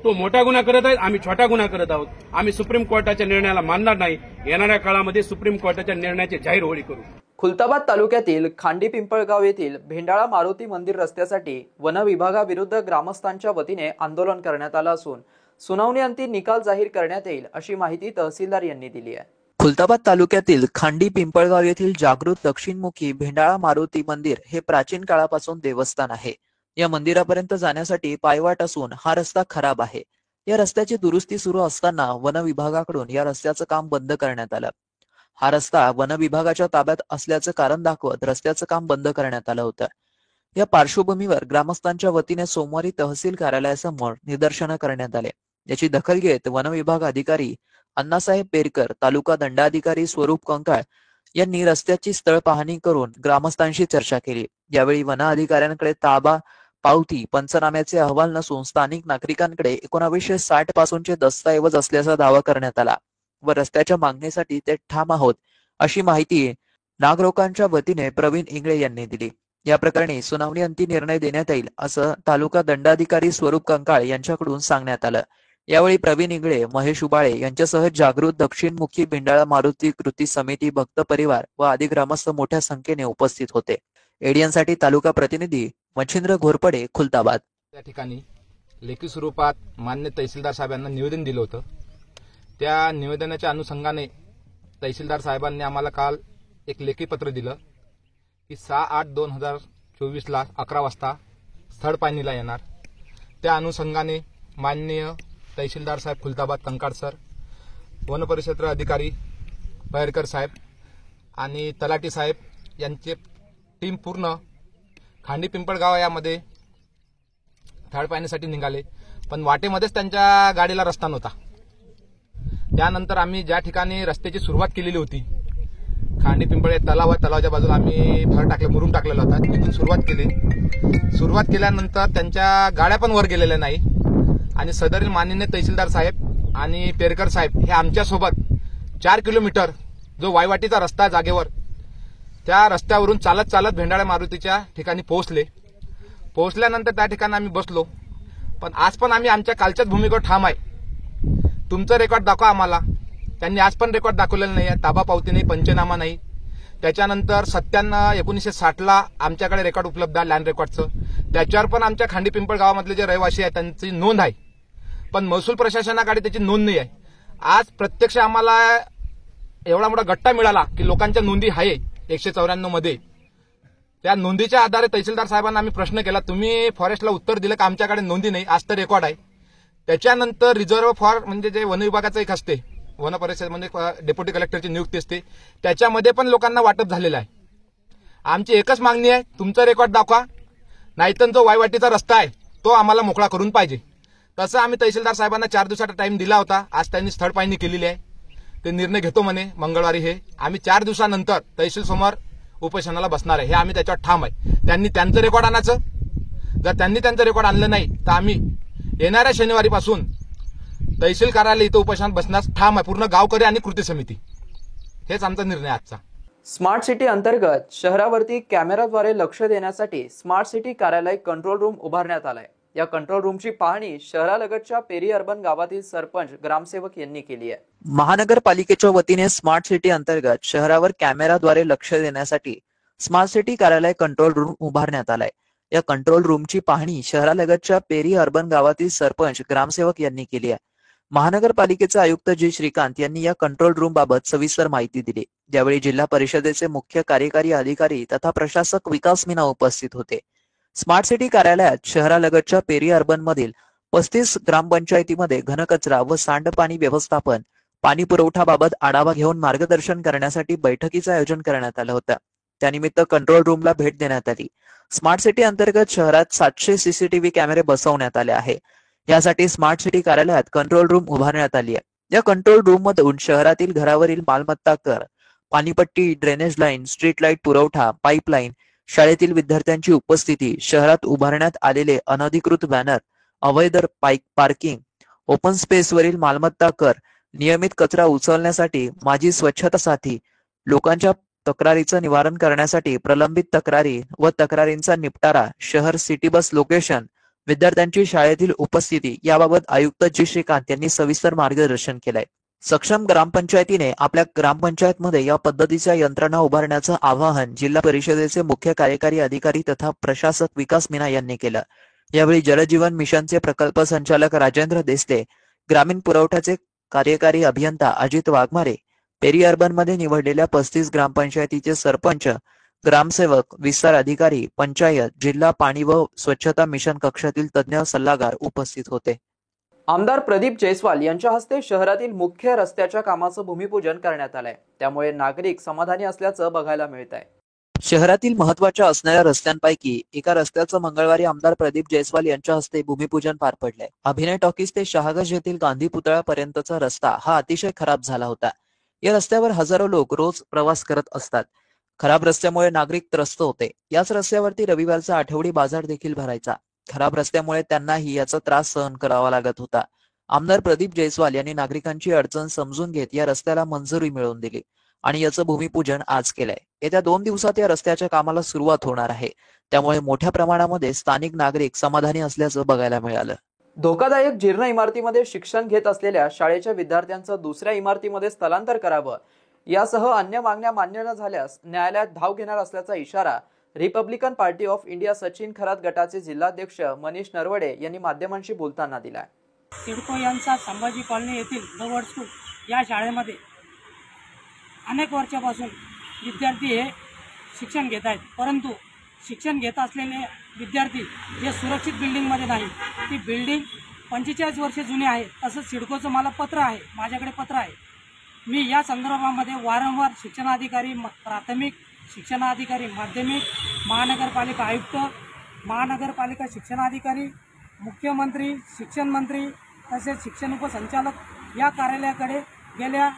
तो मोठा गुन्हा करत आहे, आम्ही छोटा गुन्हा करत आहोत. आम्ही सुप्रीम कोर्टाच्या निर्णयाला मानणार नाही. येणाऱ्या काळामध्ये सुप्रीम कोर्टाच्या निर्णयाची जाहीर होळी करू. खुलताबाद तालुक्यातील खांडी पिंपळगाव येथील भेंडाळा मारुती मंदिर रस्त्यासाठी वन विभागाविरुद्ध ग्रामस्थांच्या वतीने आंदोलन करण्यात आलं असून सुनावणीअंती निकाल जाहीर करण्यात येईल अशी माहिती तहसीलदार यांनी दिली आहे. खुलताबाद तालुक्यातील खांडी पिंपळगाव येथील जागृत दक्षिणमुखी भेंडाळा मारुती मंदिर हे प्राचीन काळापासून देवस्थान आहे. या मंदिरापर्यंत जाण्यासाठी पायवाट असून हा रस्ता खराब आहे. या रस्त्याची दुरुस्ती सुरू असताना वन विभागाकडून या रस्त्याचं काम बंद करण्यात आलं. हा रस्ता वन विभागाच्या ताब्यात असल्याचं कारण दाखवत रस्त्याचं काम बंद करण्यात आलं होतं. या पार्श्वभूमीवर ग्रामस्थांच्या वतीने सोमवारी तहसील कार्यालयासमोर निदर्शनं करण्यात आले. याची दखल घेत वन विभाग अधिकारी अण्णासाहेब पेरकर, तालुका दंडाधिकारी स्वरूप कंकाळ यांनी रस्त्याची स्थळ पाहणी करून ग्रामस्थांशी चर्चा केली. यावेळी वन अधिकाऱ्यांकडे ताबा, पावती, पंचनाम्याचे अहवाल नसून स्थानिक नागरिकांकडे 1960 पासूनचे दस्तऐवज असल्याचा दावा करण्यात आला व रस्त्याच्या मागणीसाठी ते ठाम आहोत अशी माहिती नागरिकांच्या वतीने प्रवीण इंगळे यांनी दिली. या प्रकरणी सुनावणीअंती निर्णय देण्यात येईल असं तालुका दंडाधिकारी स्वरूप कंकाळ यांच्याकडून सांगण्यात आलं. यावेळी प्रवीण इंगळे, महेश उबाळे यांच्यासह जागृत दक्षिणमुखी भेंडाळा मारुती कृती समिती, भक्त परिवार व आदी ग्रामस्थ मोठ्या संख्येने उपस्थित होते. एडियनसाठी तालुका प्रतिनिधी मच्छिंद्र घोरपडे, खुलताबाद. त्या ठिकाणी लेखी स्वरूपात मान्य तहसीलदार साहेबांना निवेदन दिलं होतं. त्या निवेदनाच्या अनुषंगाने तहसीलदार साहेबांनी आम्हाला काल एक लेखी पत्र दिलं की 6/8/2024 11 वाजता स्थळ पाहणीला येणार. त्या अनुषंगाने माननीय तहसीलदार साहेब खुलताबाद कंकाळ सर, वन परिक्षेत्र अधिकारी पैरकर साहेब आणि तलाठी साहेब यांचे टीम पूर्ण खांडी पिंपळगाव यामध्ये स्थळ पाहणीसाठी निघाले, पण वाटेमध्येच त्यांच्या गाडीला रस्ता नव्हता. त्यानंतर आम्ही ज्या ठिकाणी रस्त्याची सुरुवात केलेली होती, खांडी पिंपळे तलावाच्या बाजूला आम्ही मुरुम टाकलेला होता, तिथून सुरुवात केली. सुरुवात केल्यानंतर त्यांच्या गाड्या पण वर गेलेल्या नाही आणि सदरील माननीय तहसीलदार साहेब आणि पेरकर साहेब हे आमच्यासोबत 4 किलोमीटर जो वायवाटीचा रस्ता जागेवर, त्या रस्त्यावरून चालत भेंडाळा मारुतीच्या ठिकाणी पोहोचल्यानंतर त्या ठिकाणी आम्ही बसलो. पण आज पण आम्ही आमच्या कालच्याच भूमिकेवर ठाम आहे. तुमचं रेकॉर्ड दाखवा आम्हाला त्यांनी आज पण रेकॉर्ड दाखवलेलं नाही आहे. ताबा पावती नाही, पंचनामा नाही. त्याच्यानंतर 1960ला आमच्याकडे रेकॉर्ड उपलब्ध आहे लँड रेकॉर्डचं. त्याच्यावर पण आमच्या खांडी पिंपळ गावामधले जे रहिवासी आहेत त्यांची नोंद आहे, पण महसूल प्रशासनाकडे त्याची नोंद नाही आहे. आज प्रत्यक्ष आम्हाला एवढा मोठा गट्टा मिळाला की लोकांच्या नोंदी आहे 194 मध्ये. त्या नोंदीच्या आधारे तहसीलदार साहेबांना आम्ही प्रश्न केला, तुम्ही फॉरेस्टला उत्तर दिलं का आमच्याकडे नोंदी नाही, आज तर रेकॉर्ड आहे. त्याच्यानंतर रिझर्व्ह फॉर म्हणजे जे वन विभागाचं एक असते, वन परिषद म्हणजे डेप्युटी कलेक्टरची नियुक्ती असते, त्याच्यामध्ये पण लोकांना वाटप झालेलं आहे. आमची एकच मागणी आहे, तुमचं रेकॉर्ड दाखवा, नाहीतर जो वायवाटीचा रस्ता आहे तो आम्हाला मोकळा करून पाहिजे. तसं आम्ही तहसीलदार साहेबांना 4 दिवसाचा टाइम दिला होता. आज त्यांनी स्थळ पाहणी केलेली आहे. ते निर्णय घेतो म्हणे मंगळवारी. हे आम्ही 4 दिवसानंतर तहसील समोर उपोषणाला बसणार आहे, हे आम्ही त्याच्यावर ठाम आहे. त्यांनी त्यांचं रेकॉर्ड आणायचं, जर त्यांनी त्यांचं रेकॉर्ड आणलं नाही तर आम्ही येणाऱ्या शनिवारीपासून तहसील कार्यालय इथं उपोषणात बसण्यास ठाम आहे, पूर्ण गावकरी आणि कृती समिती. हेच आमचा निर्णय आजचा. स्मार्ट सिटी अंतर्गत शहरावरती कॅमेराद्वारे लक्ष देण्यासाठी स्मार्ट सिटी कार्यालय कंट्रोल रूम उभारण्यात आलाय. या कंट्रोल रूमची पाहणी शहरालगतच्या पेरी अर्बन गावातील सरपंच ग्रामसेवक यांनी केली आहे. महानगरपालिकेच्या वतीने स्मार्ट सिटी अंतर्गत शहरावर कॅमेराद्वारे लक्ष देण्यासाठी स्मार्ट सिटी कार्यालय कंट्रोल रूम उभारण्यात आलाय. या कंट्रोल रूमची पाहणी शहरालगतच्या पेरी अर्बन गावातील सरपंच ग्रामसेवक यांनी केली आहे. महानगरपालिकेचे आयुक्त जी श्रीकांत यांनी या कंट्रोल रूम बाबत सविस्तर माहिती दिली. यावेळी जिल्हा परिषदेचे मुख्य कार्यकारी अधिकारी तथा प्रशासक विकास मीना उपस्थित होते. स्मार्ट सिटी कार्यालयात शहरालगतच्या पेरी अर्बन मधील 35 ग्रामपंचायतीमध्ये घनकचरा व सांडपाणी व्यवस्थापन, पाणी पुरवठ्याबाबत आढावा घेऊन मार्गदर्शन करण्यासाठी बैठकीचं आयोजन करण्यात आलं होतं. त्यानिमित्त कंट्रोल रूमला भेट देण्यात आली. स्मार्ट सिटी अंतर्गत शहरात 700 सीसीटीव्ही कॅमेरे बसवण्यात आले आहे. यासाठी स्मार्ट सिटी कार्यालयात कंट्रोल रूम उभारण्यात आली आहे. या कंट्रोल रूम मधून शहरातील घरावरील मालमत्ता कर, पाणीपट्टी, ड्रेनेज लाईन, स्ट्रीट लाईट पुरवठा, पाईपलाईन, शाळेतील विद्यार्थ्यांची उपस्थिती, शहरात उभारण्यात आलेले अनधिकृत बॅनर, अवैध पार्किंग, ओपन स्पेसवरील मालमत्ता कर, नियमित कचरा उचलण्यासाठी माझी स्वच्छता साथी, लोकांच्या तक्रारीचं निवारण करण्यासाठी प्रलंबित तक्रारी व तक्रारींचा निपटारा, शहर सिटी बस लोकेशन, विद्यार्थ्यांची शाळेतील उपस्थिती याबाबत आयुक्त जी श्रीकांत यांनी सविस्तर मार्गदर्शन केलंय. सक्षम ग्रामपंचायतीने आपल्या ग्रामपंचायतमध्ये या पद्धतीच्या यंत्रणा उभारण्याचं आवाहन जिल्हा परिषदेचे मुख्य कार्यकारी अधिकारी तथा प्रशासक विकास मीना यांनी केलं. यावेळी जलजीवन मिशनचे प्रकल्प संचालक राजेंद्र देसले, ग्रामीण पुरवठ्याचे कार्यकारी अभियंता अजित वाघमारे, पेरी अर्बन मध्ये निवडलेल्या 35 ग्रामपंचायतीचे सरपंच, ग्रामसेवक, विस्तार अधिकारी, पंचायत, जिल्हा पाणी व स्वच्छता मिशन कक्षातील तज्ञ सल्लागार उपस्थित होते. आमदार प्रदीप जयस्वाल यांच्या हस्ते शहरातील मुख्य रस्त्याच्या कामाचं भूमिपूजन करण्यात आलंय. त्यामुळे नागरिक समाधानी असल्याचं बघायला मिळत आहे. शहरातील महत्त्वाच्या असणाऱ्या रस्त्यांपैकी एका रस्त्याचं मंगळवारी आमदार प्रदीप जयस्वाल यांच्या हस्ते भूमिपूजन पार पडलंय. अभिनय टॉकीज ते शहागंज येथील गांधी पुतळ्यापर्यंतचा रस्ता हा अतिशय खराब झाला होता. या रस्त्यावर हजारो लोक रोज प्रवास करत असतात. खराब रस्त्यामुळे नागरिक त्रस्त होते. याच रस्त्यावरती रविवारचा आठवडी बाजार देखील भरायचा. खराब रस्त्यामुळे त्यांनाही याचा त्रास सहन करावा लागत होता. आमदार प्रदीप जयस्वाल यांनी नागरिकांची अडचण समजून घेत या रस्त्याला मंजुरी मिळवून दिली आणि याचं भूमिपूजन आज केलंय. येत्या 2 दिवसात या रस्त्याच्या कामाला सुरुवात होणार आहे. त्यामुळे मोठ्या प्रमाणामध्ये स्थानिक नागरिक समाधानी असल्याचं बघायला मिळालं. धोकादायक जीर्ण इमारतीमध्ये शिक्षण घेत असलेल्या शाळेच्या विद्यार्थ्यांचं दुसऱ्या इमारतीमध्ये स्थलांतर करावं यासह अन्य मागण्या मान्य न झाल्यास न्यायालयात धाव घेणार असल्याचा इशारा Republican party of India Sachin Kharat गटाचे जिल्हाध्यक्ष मनीष नरवडे यांनी माध्यमांशी बोलताना दिला. सिडको यांचा संभाजी कॉलनी येथील द वर्ड स्कूल या शाळेमध्ये अनेक वर्षापासून विद्यार्थी हे शिक्षण घेत आहेत. परंतु शिक्षण घेत असलेले विद्यार्थी जे सुरक्षित बिल्डिंगमध्ये नाही, ती बिल्डिंग 45 वर्षे जुनी आहे. तसंच सिडकोचं मला पत्र आहे, माझ्याकडे पत्र आहे. मी या संदर्भामध्ये वारंवार शिक्षणाधिकारी, प्राथमिक शिक्षणाधिकारी, माध्यमिक, महानगरपालिका आयुक्त, महानगरपालिका शिक्षणाधिकारी, मुख्यमंत्री, शिक्षण मंत्री तसेच शिक्षण उपसंचालक या कार्यालयाकडे गेल्या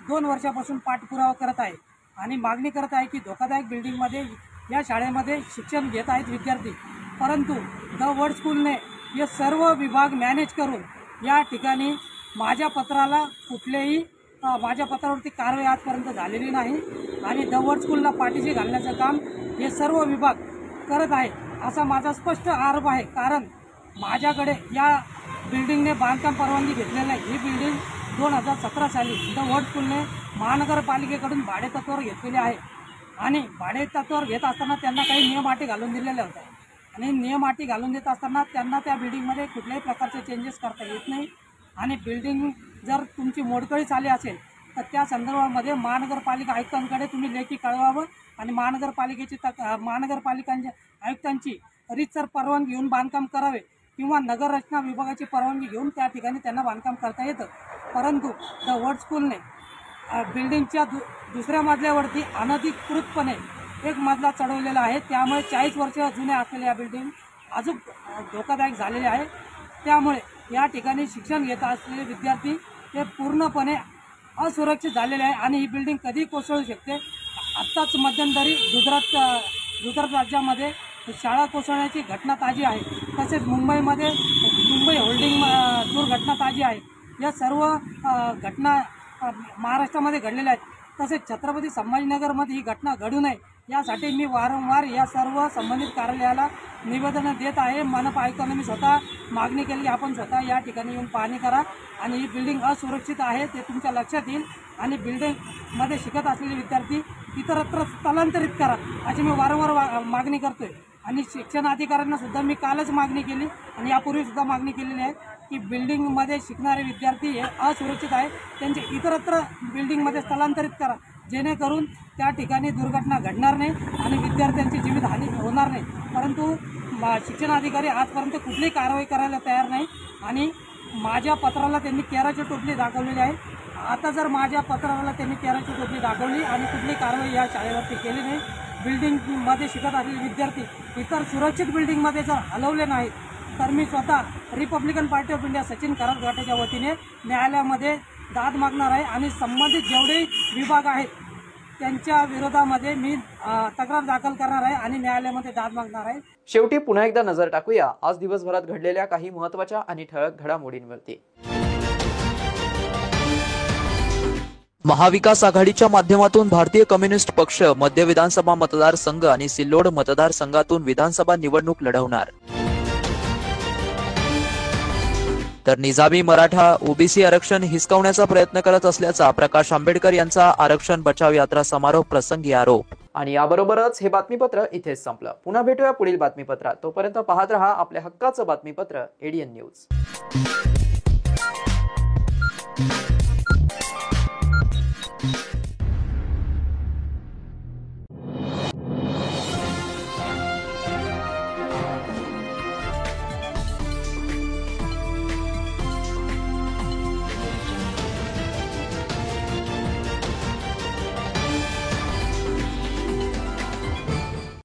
2 वर्षापासून पाठपुरावा करत आहे आणि मागणी करत आहे की धोकादायक बिल्डिंगमध्ये या शाळेमध्ये शिक्षण घेत आहेत विद्यार्थी. परंतु द वर्ड स्कूलने हे सर्व विभाग मॅनेज करून या ठिकाणी माझ्या पत्रावरती कारवाई आजपर्यंत झालेली नाही आणि द वर्ड स्कूलला पाठीशी घालण्याचं काम हे सर्व विभाग करत आहे असा माझा स्पष्ट आरोप आहे. कारण माझ्याकडे या बिल्डिंगने बांधकाम परवानगी घेतलेली नाही. ही बिल्डिंग 2017 साली द वर्ड स्कूलने महानगरपालिकेकडून भाडेतत्त्वावर घेतलेले आहे आणि भाडेतत्त्वावर घेत असताना त्यांना काही नियम अटी घालून दिलेल्या होत्या आणि नियम अटी घालून देत असताना त्यांना त्या बिल्डिंगमध्ये कुठल्याही प्रकारचे चेंजेस करता येत नाही आणि बिल्डिंग जर तुमची मोडकळीस आली असेल तर त्या संदर्भामध्ये महानगरपालिका आयुक्तांकडे तुम्ही लेखी कळवावं आणि महानगरपालिकांच्या आयुक्तांची रीतसर परवानगी घेऊन बांधकाम करावे किंवा नगर रचना विभागाची परवानगी घेऊन त्या ठिकाणी त्यांना बांधकाम करता येतं. परंतु द वर्ड स्कूलने बिल्डिंगच्या दुसऱ्या मजल्यावरती अनधिकृतपणे एक मजला चढवलेला आहे. त्यामुळे 40 वर्ष जुने असलेल्या बिल्डिंग अजून धोकादायक झालेले आहे. त्यामुळे या ठिकाणी शिक्षण घेत असलेले विद्यार्थी हे पूर्णपणे असुरक्षित झालेले आहे आणि ही बिल्डिंग कधी कोसळू शकते. आत्ताच मध्यंतरी गुजरात राज्यामध्ये शाळा कोसळण्याची घटना ताजी आहे. तसेच मुंबईमध्ये मुंबई होल्डिंग दुर्घटना ताजी आहे. या सर्व घटना महाराष्ट्रामध्ये घडलेल्या आहेत. तसेच छत्रपती संभाजीनगरमध्ये ही घटना घडू नये यासाठी मी वारंवार या सर्व संबंधित कार्यालयाला निवेदनं देत आहे. मनपा आयुक्तांना मी स्वतः मागणी केली, आपण स्वतः या ठिकाणी येऊन पाहणी करा आणि ही बिल्डिंग असुरक्षित आहे ते तुमच्या लक्षात येईल आणि बिल्डिंगमध्ये शिकत असलेले विद्यार्थी इतरत्र स्थलांतरित करा अशी मी वारंवार मागणी करतोय. आणि शिक्षण अधिकाऱ्यांना सुद्धा मी कालच मागणी केली आणि यापूर्वी सुद्धा मागणी केलेली आहे की बिल्डिंगमध्ये शिकणारे विद्यार्थी हे असुरक्षित आहे, त्यांचे इतरत्र बिल्डिंगमध्ये स्थलांतरित करा जेणेकरून त्या ठिकाणी दुर्घटना घडणार नाही आणि विद्यार्थ्यांची जीवितहानी होणार नाही. परंतु शिक्षण अधिकारी आजपर्यंत कुठलीही कारवाई करायला तयार नाही आणि माझ्या पत्राला त्यांनी केराची टोपली दाखवलेली आहे. आता जर माझ्या पत्राला त्यांनी केराची टोपली दाखवली आणि कुठलीही कारवाई या शाळेवरती केली नाही, बिल्डिंगमध्ये शिकत असलेले विद्यार्थी इतर सुरक्षित बिल्डिंगमध्ये जर हलवले नाहीत तर मी स्वतः Republican party of India Sachin Karad गटाच्या वतीने न्यायालयामध्ये दाद मागणार आहे आणि संबंधित जेवढे विभाग आहेत त्यांच्या विरोधामध्ये मी तक्रार दाखल करणार आहे आणि न्यायालयामध्ये दाद मागणार आहे. शेवटी पुन्हा एकदा नजर टाकूया आज दिवसभरात घडलेल्या काही महत्त्वाच्या आणि ठळक घडामोडींवरती. महाविकास आघाडीच्या माध्यमातून भारतीय कम्युनिस्ट पक्ष मध्य विधानसभा मतदारसंघ आणि सिल्लोड मतदारसंघातून विधानसभा निवडणूक लढवणार. तर निजामी मराठा ओबीसी आरक्षण हिसकावण्याचा प्रयत्न करत असल्याचा प्रकाश आंबेडकर यांचा आरक्षण बचाव यात्रा समारोप प्रसंगी आरोप. आणि याबरोबरच हे बातमीपत्र इथेच संपलं. पुन्हा भेटूया पुढील बातमीपत्रात. तोपर्यंत पाहत रहा आपल्या हक्काचं बातमीपत्र एडीएन न्यूज.